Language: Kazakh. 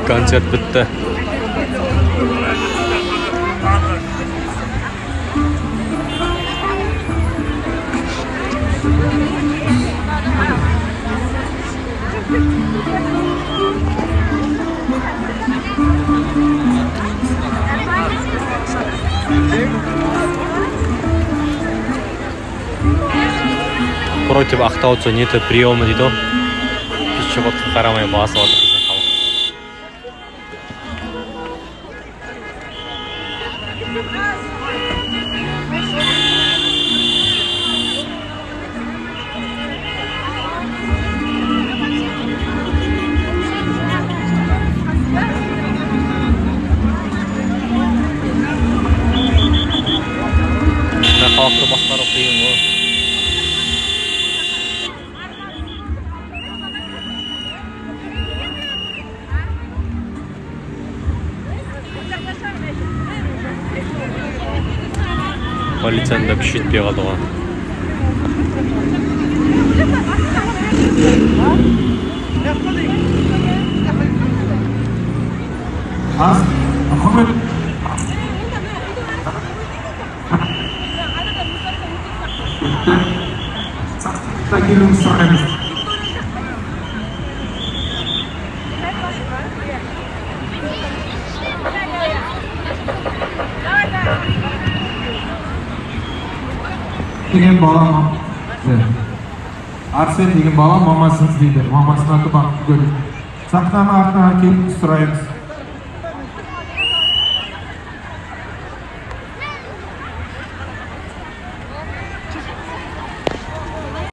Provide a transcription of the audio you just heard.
Konser bitti. Против Ақтауца неті приемы дейді. Пешеходқа қарамай басып отыр біздің халық. Халықты басқару қиын ғой. Полицияны да күшейтпей қалды ғой. Деген бала Арсен деген бала мамасын іздейді. Мамасының аты Бақыт Гүл. Сахнаның артына келіп сұраймыз.